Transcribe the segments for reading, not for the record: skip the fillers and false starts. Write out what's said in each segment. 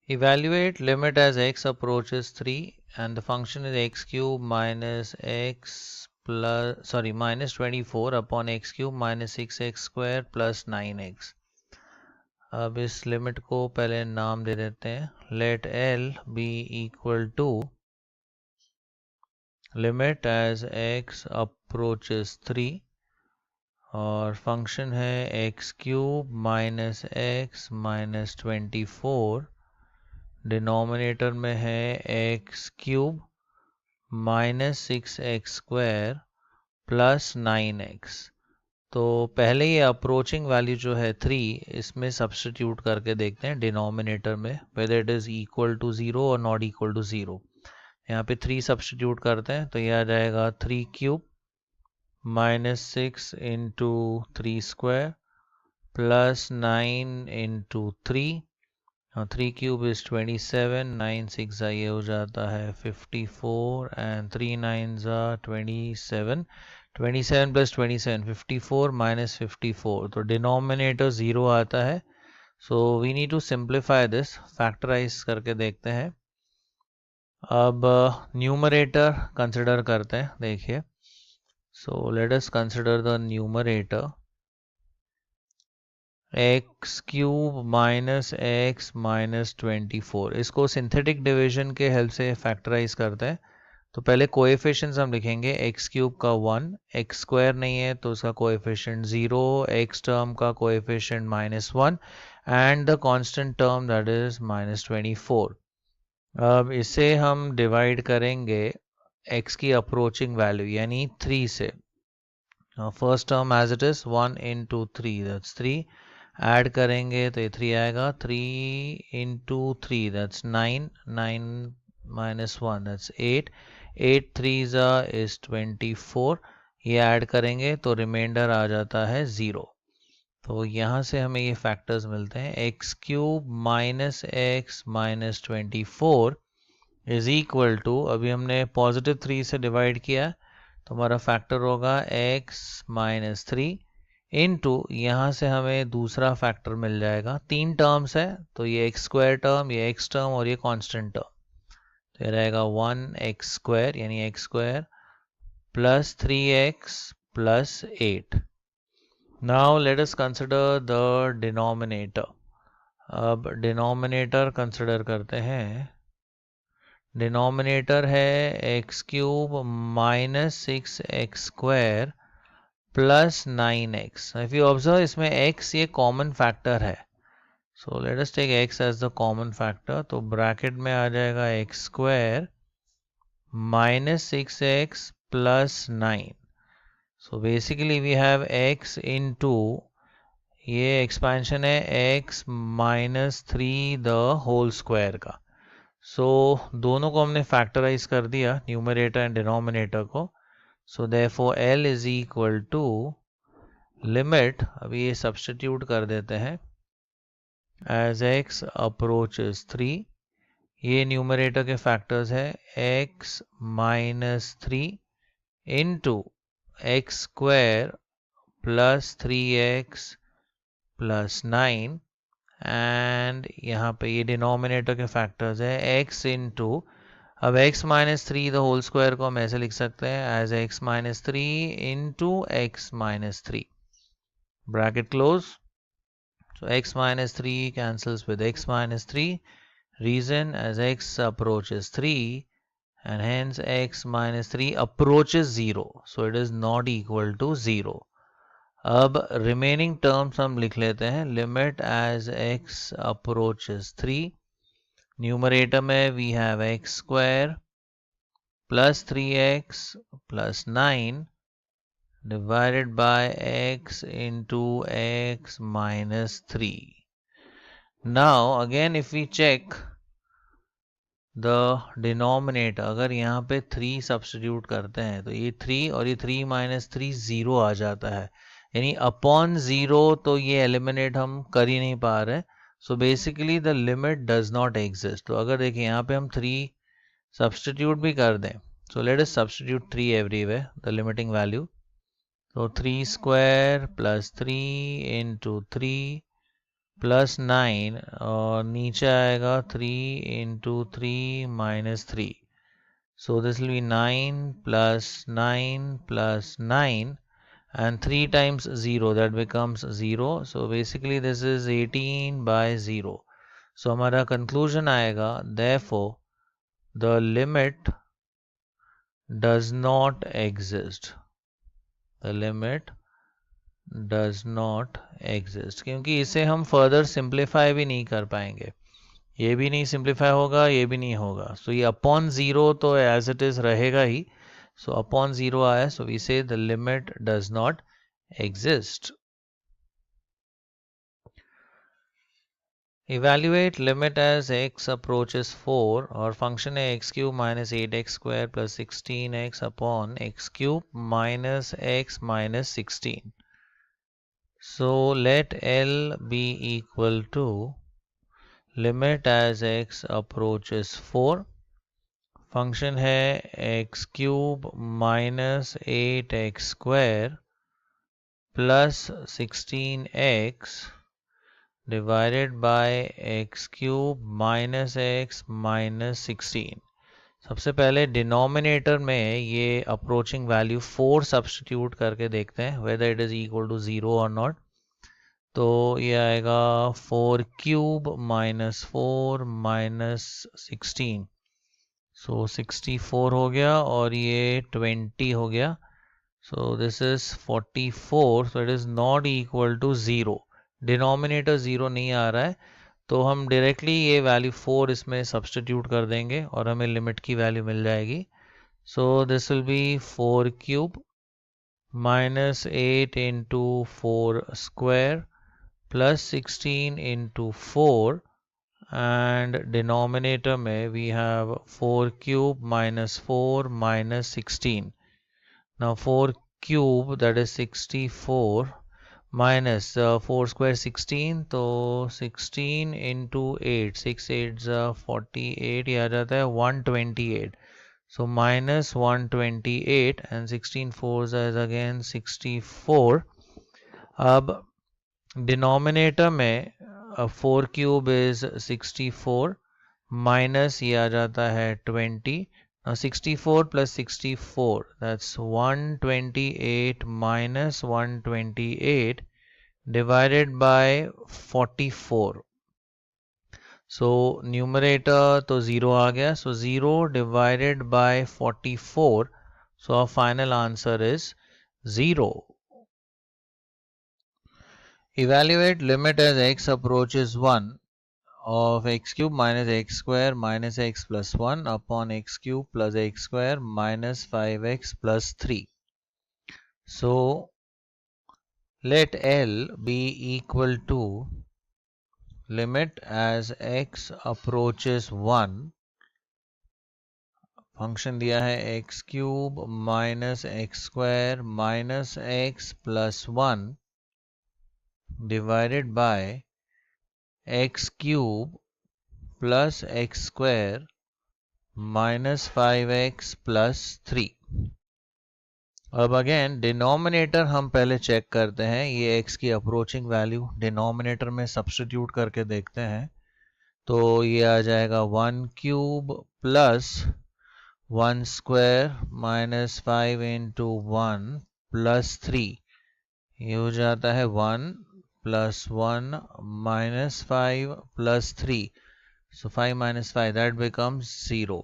Evaluate limit as x approaches 3 and the function is x cube minus minus 24 upon x cube minus 6x square plus 9x. अब इस limit को पहले नाम दे देते हैं. Let L be equal to limit as x approaches 3 और function है x cube minus x minus 24. Denominator में है x cube minus 6x square plus 9x. तो पहले ये अप्रोचिंग वैल्यू जो है 3 इसमें सब्स्टिट्यूट करके देखते हैं डिनोमिनेटर में whether it is equal to 0 और नॉट इक्वल टू 0. यहाँ पे 3 सब्स्टिट्यूट करते हैं तो ये आ जाएगा 3 cube minus 6 into 3 square plus 9 into 3. 3 cube is 27, 9 6 ये हो जाता है 54 एंड 3 9 27. 27 plus 27 54 minus 54. तो डिनोमिनेटर 0 आता है. So we need to simplify this. Factorize करके देखते हैं. अब न्यूमरेटर कंसिडर करते हैं. देखिए, so let us consider the numerator x cube minus x minus 24. इसको सिंथेटिक डिवीजन के हेल्प से फैक्टराइज करते हैं. तो पहले कोएफिशिएंट्स हम लिखेंगे. एक्स क्यूब का 1, एक्स स्क्वायर नहीं है तो उसका कोएफिशिएंट 0, एक्स टर्म का coefficient -1 and the constant term that is -24. अब इसे हम डिवाइड करेंगे x की अप्रोचिंग वैल्यू यानी 3 से. First term as it is 1 into 3 that's 3. Add करेंगे तो ये 3 आएगा. 3 into 3 that's 9. 9 minus 1 that's 8. 8 3 is 24. ये ऐड करेंगे तो रिमाइंडर आ जाता है 0. तो यहाँ से हमें ये फैक्टर्स मिलते हैं. X cube minus x minus 24 is equal to, अभी हमने पॉजिटिव 3 से डिवाइड किया तो हमारा फैक्टर होगा x माइनस 3 इंटू यहाँ से हमें दूसरा फैक्टर मिल जाएगा. 3 टर्म्स है तो ये एक्स स्क्वायर टर्म, ये एक्स टर्म और ये कांस्टेंट टर्म. तो ये रहेगा 1x स्क्वायर यानी x square plus 3x plus 8. Now let us consider the denominator. अब डिनोमिनेटर कंसिडर करते हैं. डिनोमिनेटर है x cube minus 6x square plus 9x. If you observe इसमें x ये कॉमन फैक्टर है. So let us take x as the common factor. तो bracket में आ जाएगा x square minus 6x plus 9. So basically we have x into, ये expansion है x minus 3 the whole square का. सो दोनों को हमने फैक्टराइज कर दिया न्यूमरेटर एंड डिनोमिनेटर को. So therefore L is equal to limit, अभी ये सब्स्टिट्यूट कर देते हैं, एज x अप्रोचेस 3. ये न्यूमरेटर के फैक्टर्स है x minus 3 into x square plus 3x plus 9 and यहाँ पे ये डिनोमिनेटर के फैक्टर्स है x इंटू, अब x minus 3 the whole square को हम ऐसे लिख सकते हैं as x minus 3 into x minus 3. Bracket close. So x minus 3 cancels with x minus 3. Region as x approaches 3 and hence x minus 3 approaches 0, so it is not equal to 0. अब remaining terms हम लिख लेते हैं. limit as x approaches 3. numerator में we have x square plus 3x plus 9 divided by x into x minus 3. now again if we check the denominator, अगर यहाँ पे 3 substitute करते हैं तो ये 3 और ये 3 माइनस 3 0 आ जाता है, यानी अपॉन 0. तो ये एलिमिनेट हम कर ही नहीं पा रहे. So basically the limit does not exist. तो अगर देखिए यहाँ पे हम 3 सब्स्टिट्यूट भी कर दें, सो let us substitute 3 everywhere the limiting value. तो 3 स्क्वायर प्लस 3 इंटू 3 प्लस 9 और नीचे आएगा 3 into 3 minus 3. So this will be 9 plus 9 plus 9 and 3 times 0, that becomes 0. So basically this is 18 by 0. So हमारा conclusion आएगा, therefore the limit does not exist. The limit does not exist. क्योंकि इसे हम further simplify भी नहीं कर पाएंगे. ये भी नहीं सिंप्लीफाई होगा, ये भी नहीं होगा. सो ये अपॉन ज़ीरो तो एज इट इज़ रहेगा ही. सो अपॉन ज़ीरो आया, सो वी से the limit does not exist. Evaluate limit as x approaches 4 और फंक्शन है x cube minus 8x square plus 16x upon x cube minus x minus 16. So let L be equal to limit as x approaches 4. Function है x cube minus 8x square plus 16x divided by x cube minus x minus 16. सबसे पहले denominator में ये approaching value 4 substitute करके देखते हैं whether it is equal to 0 और not. तो ये आएगा 4 क्यूब माइनस 4 माइनस 16. सो 64 हो गया और ये 20 हो गया. So this is 44. So it is not equal to 0. Denominator 0 नहीं आ रहा है, तो हम डायरेक्टली ये वैल्यू 4 इसमें सब्स्टिट्यूट कर देंगे और हमें लिमिट की वैल्यू मिल जाएगी. So this will be 4 cube minus 8 into 4 square plus 16 into 4 and denominator में we have 4 cube minus 4 minus 16. Now 4 cube, that is 64, minus 4 square 16, तो 16 into 8, 6 8s 48, ये आ जाता है 128. So minus 128 and 16 4s is again 64. अब denominator में 4 cube is 64 minus ये आ जाता है 20. 64 plus 64 that's 128 minus 128 divided by 44. So numerator तो 0 आ गया. So 0 divided by 44. So our final answer is 0. Evaluate limit as x approaches 1 of x cube minus x square minus x plus 1 upon x cube plus x square minus 5x plus 3. So let L be equal to limit as x approaches 1. Function दिया है x cube minus x square minus x plus 1 divided by x cube plus x square minus 5x plus 3. अब again denominator हम पहले check करते हैं. ये x की approaching value denominator में सब्स्टिट्यूट करके देखते हैं. तो ये आ जाएगा 1 cube plus 1 square minus 5 into 1 plus 3. ये हो जाता है 1 plus 1 minus 5 plus 3. So 5 minus 5, that becomes 0.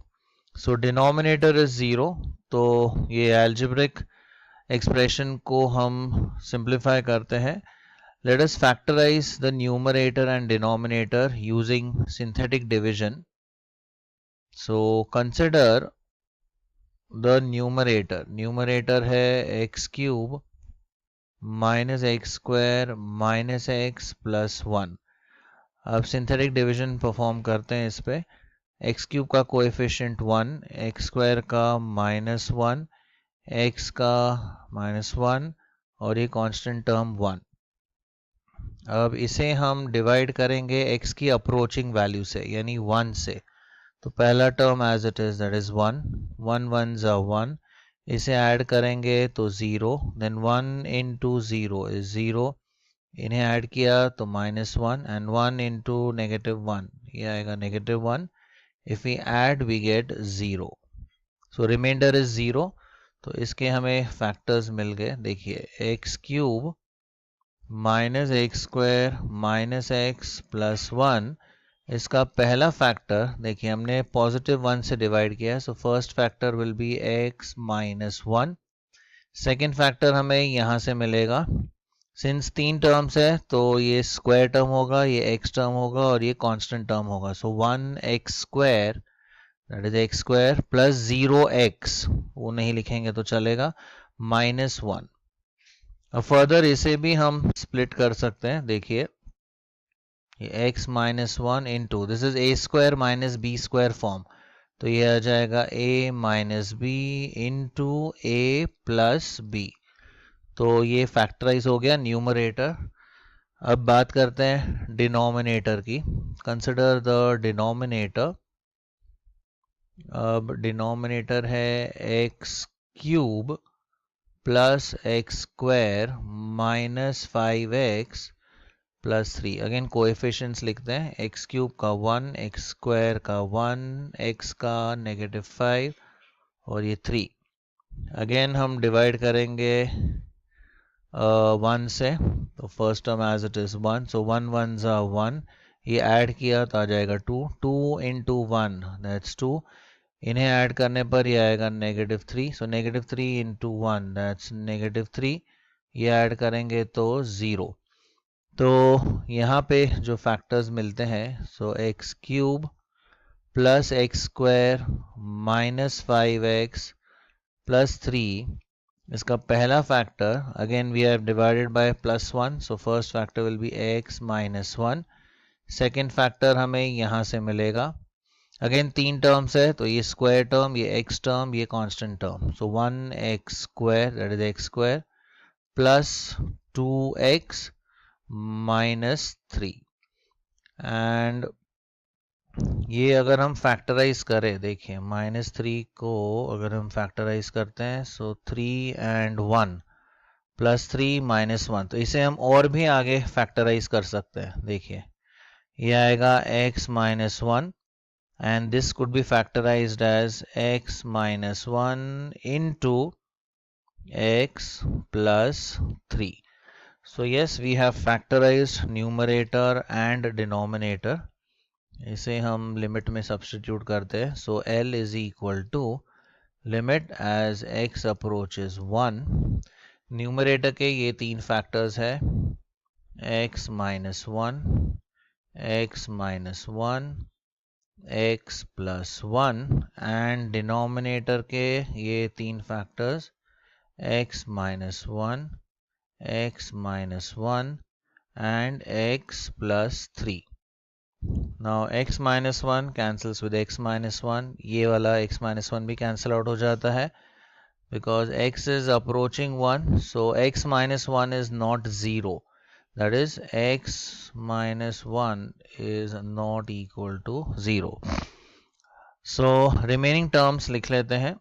So denominator is 0. तो ये algebraic expression को हम simplify करते हैं. Let us factorize the numerator and denominator using synthetic division. So consider the numerator. Numerator है x cube minus x square minus x plus 1. अब synthetic division perform करते हैं इस पे. एक्स क्यूब का कोएफिशिएंट 1, एक्स स्क्वायर का minus 1, x का minus 1 और ये कांस्टेंट टर्म 1. अब इसे हम डिवाइड करेंगे एक्स की अप्रोचिंग वैल्यू से यानी 1 से. तो पहला term as it is that is 1. 1 1 ज़ा 1. इसे ऐड करेंगे तो 0. Then 1 into 0 is 0. इन्हें ऐड किया तो -1 एंड 1 इंटू -1, ये आएगा -1. If we add we get 0. So remainder is 0. तो इसके हमें फैक्टर्स मिल गए. देखिए x³ -x² -x + 1, इसका पहला फैक्टर देखिए हमने +1 से डिवाइड किया, सो first factor will be x - 1. Second factor हमें यहाँ से मिलेगा. सिंस 3 टर्म्स है तो ये स्क्वायर टर्म होगा, ये x टर्म होगा और ये कांस्टेंट टर्म होगा. सो 1x², that is x² plus 0x, वो नहीं लिखेंगे तो चलेगा, -1. अब फर्दर इसे भी हम स्प्लिट कर सकते हैं. देखिए ये x - 1 into this is a² - b² form, तो ये आ जाएगा a - b into a plus b. तो ये फैक्टराइज हो गया न्यूमरेटर. अब बात करते हैं डिनोमिनेटर की. Consider the denominator. अब डिनोमिनेटर है x³ plus x² minus 5x plus 3. Again coefficients लिखते हैं. x³ का 1, x² का 1, x का -5 और ये 3. अगेन हम डिवाइड करेंगे 1 से, तो first term as it is 1, so 1 1s are 1. ये ऐड किया तो आ जाएगा 2. 2 इंटू 1 दैट्स 2. इन्हें ऐड करने पर ये आएगा -3. सो -3 इंटू 1 दैट्स -3. ये ऐड करेंगे तो 0. तो यहाँ पे जो फैक्टर्स मिलते हैं, सो x³ plus x² minus 5x plus 3, इसका पहला factor again we have divided by +1, so first factor will be x - 1. Second factor हमें यहाँ से मिलेगा. अगेन 3 टर्म्स है तो ये स्क्वायर टर्म, ये x टर्म, ये constant term, so 1x² that is x² plus 2x minus 3. And ये अगर हम फैक्टराइज करें, देखिए -3 को अगर हम फैक्टराइज करते हैं, सो 3 एंड 1 प्लस 3 माइनस 1, तो इसे हम और भी आगे फैक्टराइज कर सकते हैं. देखिए ये आएगा x - 1 and this could be factorized as x - 1 into x plus 3. So yes, we have factorized numerator and denominator. इसे हम लिमिट में सब्स्टिट्यूट करते हैं. So L is equal to limit as x approaches 1. Numerator के ये 3 factors है, x - 1, x - 1, x plus 1, and denominator के ये 3 factors x - 1, x - 1 and x plus 3. Now x - 1 cancels with x - 1. ये वाला x - 1 भी cancel out हो जाता है because x is approaching 1. So x - 1 is not 0. That is x - 1 is not equal to 0. So remaining terms लिख लेते हैं.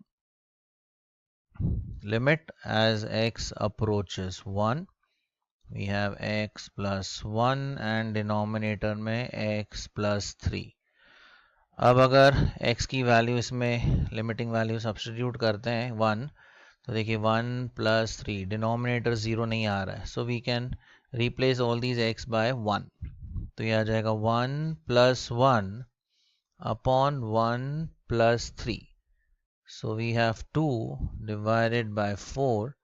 Limit as x approaches 1. We have x plus 1 and denominator में x plus 3. अब अगर x की value इसमें limiting value substitute करते हैं 1, तो देखिए 1 plus 3, डिनोमिनेटर 0 नहीं आ रहा है, so we can replace all these x by 1. तो ये आ जाएगा 1 plus 1 upon 1 plus 3. So we have 2 divided by 4.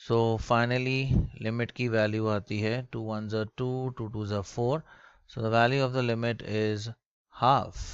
So finally limit की value आती है 2 1s are 2, 2 2s are 4. So the value of the limit is half.